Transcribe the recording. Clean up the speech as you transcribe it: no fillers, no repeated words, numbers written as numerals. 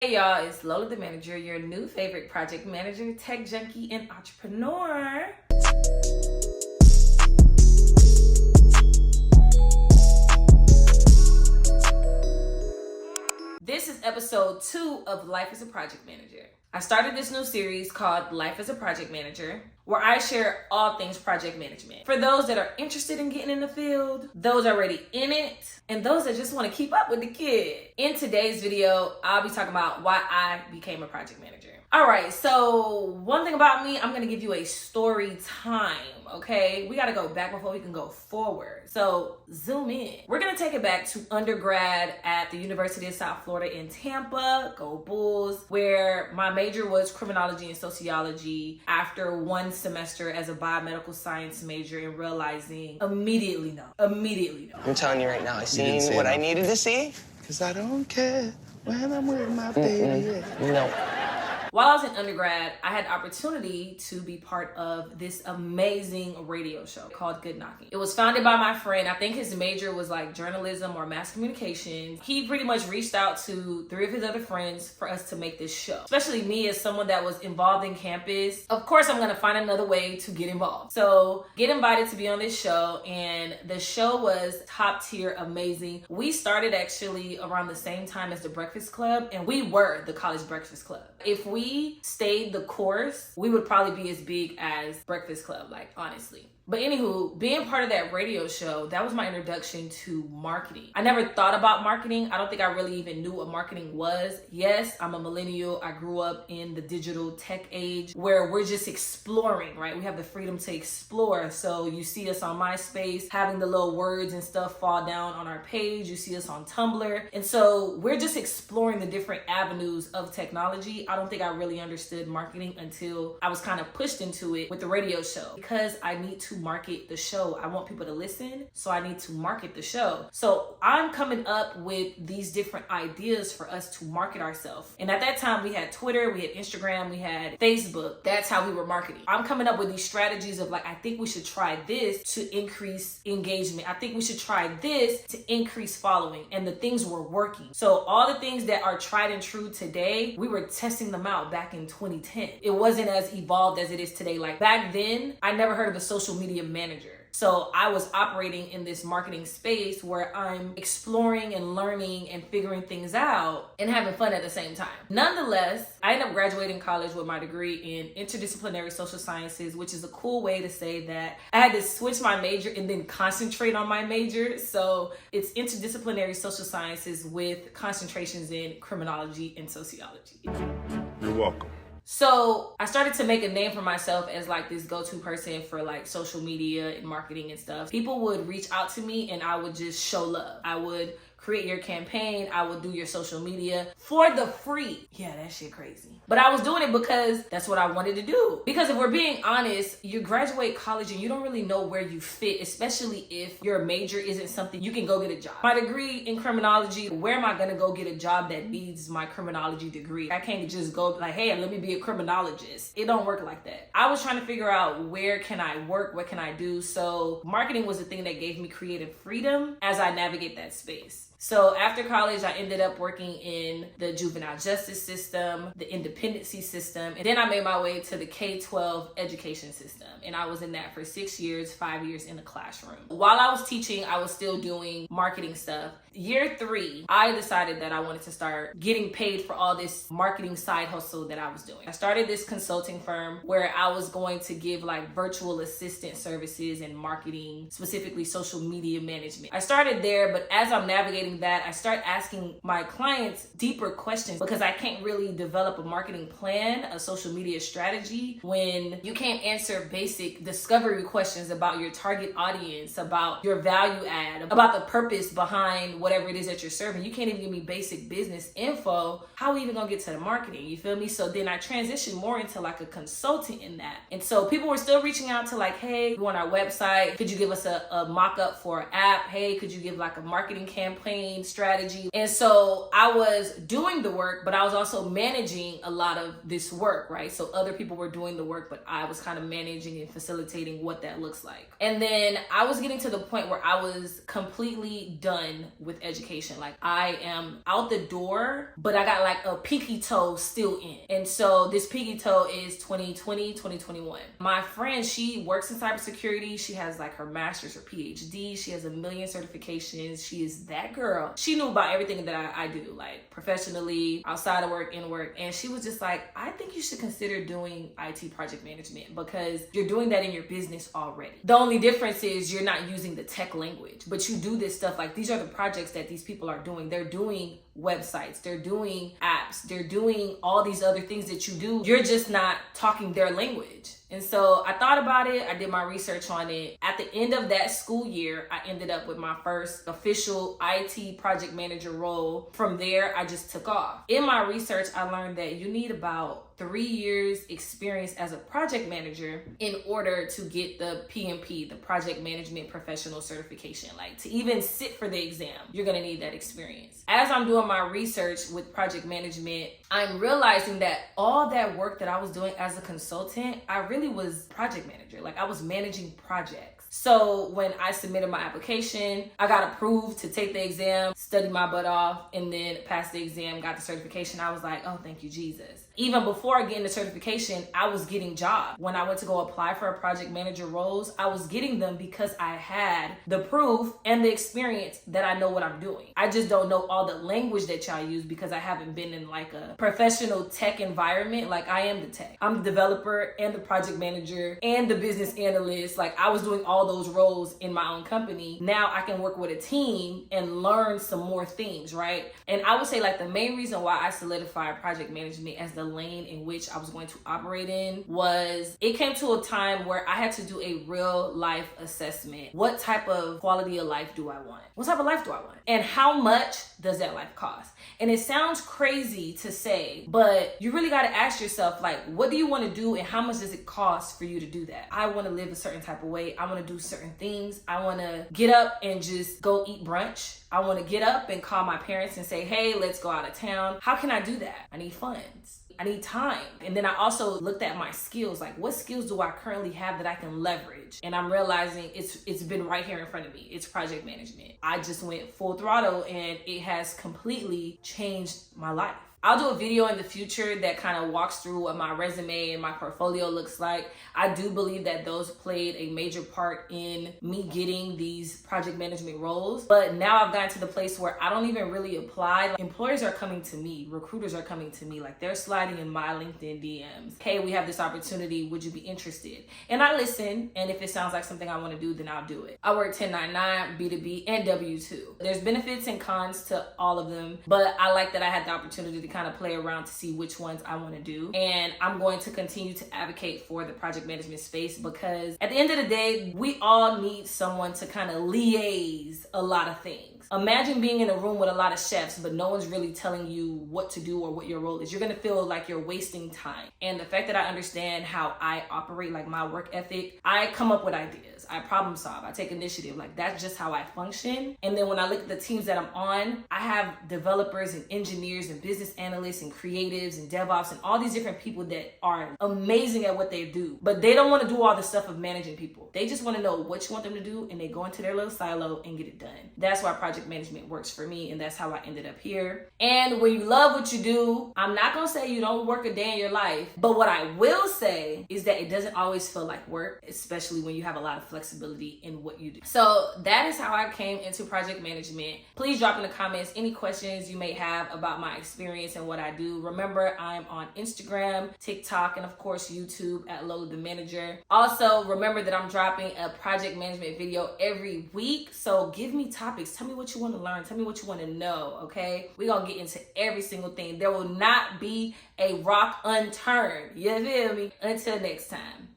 Hey y'all, it's Lola the Manager, your new favorite project manager, tech junkie, and entrepreneur. This is episode 2 of Life as a Project Manager. I started this new series called Life as a Project Manager, where I share all things project management. For those that are interested in getting in the field, those already in it, and those that just want to keep up with the kid. In today's video, I'll be talking about why I became a project manager. All right, so one thing about me, I'm gonna give you a story time, okay? We gotta go back before we can go forward. So zoom in. We're gonna take it back to undergrad at the University of South Florida in Tampa, go Bulls, where my major was criminology and sociology after one semester as a biomedical science major and realizing immediately no. I'm telling you right now, I seen what I needed to see. Cause I don't care when I'm with my baby. No. While I was in undergrad, I had the opportunity to be part of this amazing radio show called Good Knocking. It was founded by my friend. I think his major was like journalism or mass communication. He pretty much reached out to 3 of his other friends for us to make this show. Especially me as someone that was involved in campus. Of course, I'm gonna find another way to get involved. So get invited to be on this show, and the show was top tier, amazing. We started actually around the same time as the Breakfast Club, and we were the College Breakfast Club. If we stayed the course, we would probably be as big as Breakfast Club, like honestly. But anywho, being part of that radio show, that was my introduction to marketing. I never thought about marketing. I don't think I really even knew what marketing was. Yes, I'm a millennial. I grew up in the digital tech age where we're just exploring, right? We have the freedom to explore. So you see us on MySpace having the little words and stuff fall down on our page. You see us on Tumblr. And so we're just exploring the different avenues of technology. I don't think I really understood marketing until I was kind of pushed into it with the radio show, because I need to market the show. I want people to listen, so I need to market the show. So I'm coming up with these different ideas for us to market ourselves. And at that time, we had Twitter, we had Instagram, we had Facebook. That's how we were marketing. I'm coming up with these strategies of like, I think we should try this to increase engagement. I think we should try this to increase following. And the things were working. So all the things that are tried and true today, we were testing them out back in 2010. It wasn't as evolved as it is today. Like back then, I never heard of a social media manager. So I was operating in this marketing space where I'm exploring and learning and figuring things out and having fun at the same time. Nonetheless, I ended up graduating college with my degree in interdisciplinary social sciences, which is a cool way to say that I had to switch my major and then concentrate on my major. So it's interdisciplinary social sciences with concentrations in criminology and sociology. You're welcome. So I started to make a name for myself as like this go-to person for like social media and marketing and stuff. People would reach out to me and I would just show love. I would create your campaign. I would do your social media for the free. Yeah, that shit crazy. But I was doing it because that's what I wanted to do. Because if we're being honest, you graduate college and you don't really know where you fit, especially if your major isn't something you can go get a job. My degree in criminology, where am I gonna go get a job that needs my criminology degree? I can't just go like, hey, let me be a criminologist. It don't work like that. I was trying to figure out where can I work, what can I do? So marketing was the thing that gave me creative freedom as I navigate that space. So after college, I ended up working in the juvenile justice system, the independency system, and then I made my way to the K-12 education system. And I was in that for 6 years, 5 years in the classroom. While I was teaching, I was still doing marketing stuff. Year 3, I decided that I wanted to start getting paid for all this marketing side hustle that I was doing. I started this consulting firm where I was going to give like virtual assistant services and marketing, specifically social media management. I started there, but as I'm navigating that, I start asking my clients deeper questions because I can't really develop a marketing plan, a social media strategy, when you can't answer basic discovery questions about your target audience, about your value add, about the purpose behind whatever it is that you're serving. You can't even give me basic business info. How are we even gonna get to the marketing? You feel me? So then I transitioned more into like a consultant in that. And so people were still reaching out to like, hey, we want our website. Could you give us a mock-up for an app? Hey, could you give like a marketing campaign campaign strategy. And so I was doing the work, but I was also managing a lot of this work, right? So other people were doing the work, but I was kind of managing and facilitating what that looks like. And then I was getting to the point where I was completely done with education. Like, I am out the door, but I got like a pinky toe still in. And so this pinky toe is 2020, 2021. My friend, she works in cybersecurity. She has like her master's or PhD. She has a million certifications. She is that girl. She knew about everything that I do, like professionally, outside of work, in work. And she was just like, I think you should consider doing IT project management because you're doing that in your business already. The only difference is you're not using the tech language, but you do this stuff. Like, these are the projects that these people are doing. They're doing websites, they're doing apps, they're doing all these other things that you do. You're just not talking their language. And so I thought about it. I did my research on it. At the end of that school year, I ended up with my first official IT project manager role. From there, I just took off. In my research, I learned that you need about 3 years experience as a project manager in order to get the PMP, the project management professional certification. Like, to even sit for the exam, you're gonna need that experience. As I'm doing my research with project management, I'm realizing that all that work that I was doing as a consultant, I really was project manager. Like, I was managing projects. So when I submitted my application, I got approved to take the exam, studied my butt off, and then passed the exam, got the certification. I was like, oh, thank you, Jesus. Even before getting the certification, I was getting jobs. When I went to go apply for project manager roles, I was getting them because I had the proof and the experience that I know what I'm doing. I just don't know all the language that y'all use because I haven't been in like a professional tech environment. Like, I am the tech. I'm the developer and the project manager and the business analyst. Like, I was doing all those roles in my own company. Now I can work with a team and learn some more things, right? And I would say, like, the main reason why I solidified project management as the lane in which I was going to operate in was it came to a time where I had to do a real life assessment. What type of quality of life do I want? What type of life do I want? And how much does that life cost? And it sounds crazy to say, but you really got to ask yourself, like, what do you want to do and how much does it cost for you to do that? I want to live a certain type of way. I want to do certain things. I want to get up and just go eat brunch. I want to get up and call my parents and say, hey, let's go out of town. How can I do that? I need funds. I need time. And then I also looked at my skills, like, what skills do I currently have that I can leverage? And I'm realizing it's been right here in front of me. It's project management. I just went full throttle and it has completely changed my life. I'll do a video in the future that kind of walks through what my resume and my portfolio looks like. I do believe that those played a major part in me getting these project management roles. But now I've gotten to the place where I don't even really apply. Like, employers are coming to me, recruiters are coming to me, like, they're sliding in my LinkedIn DMs. Hey, we have this opportunity. Would you be interested? And I listen. And if it sounds like something I want to do, then I'll do it. I work 1099, B2B, and W2. There's benefits and cons to all of them, but I like that I had the opportunity to kind of play around to see which ones I want to do. And I'm going to continue to advocate for the project management space because at the end of the day, we all need someone to kind of liaise a lot of things. Imagine being in a room with a lot of chefs, but no one's really telling you what to do or what your role is. You're going to feel like you're wasting time. And the fact that I understand how I operate, like my work ethic, I come up with ideas. I problem solve. I take initiative. Like, that's just how I function. And then when I look at the teams that I'm on, I have developers and engineers and business analysts and creatives and DevOps and all these different people that are amazing at what they do. But they don't want to do all the stuff of managing people. They just want to know what you want them to do, and they go into their little silo and get it done. That's why project management works for me, and that's how I ended up here. And when you love what you do, I'm not gonna say you don't work a day in your life, but what I will say is that it doesn't always feel like work, especially when you have a lot of flexibility in what you do. So that is how I came into project management. Please drop in the comments any questions you may have about my experience and what I do. Remember, I'm on Instagram, TikTok, and of course YouTube at Lola the Manager. Also, remember that I'm dropping a project management video every week, so give me topics. Tell me what you want to learn. Tell me what you want to know, okay? We're going to get into every single thing. There will not be a rock unturned. You feel me? Until next time.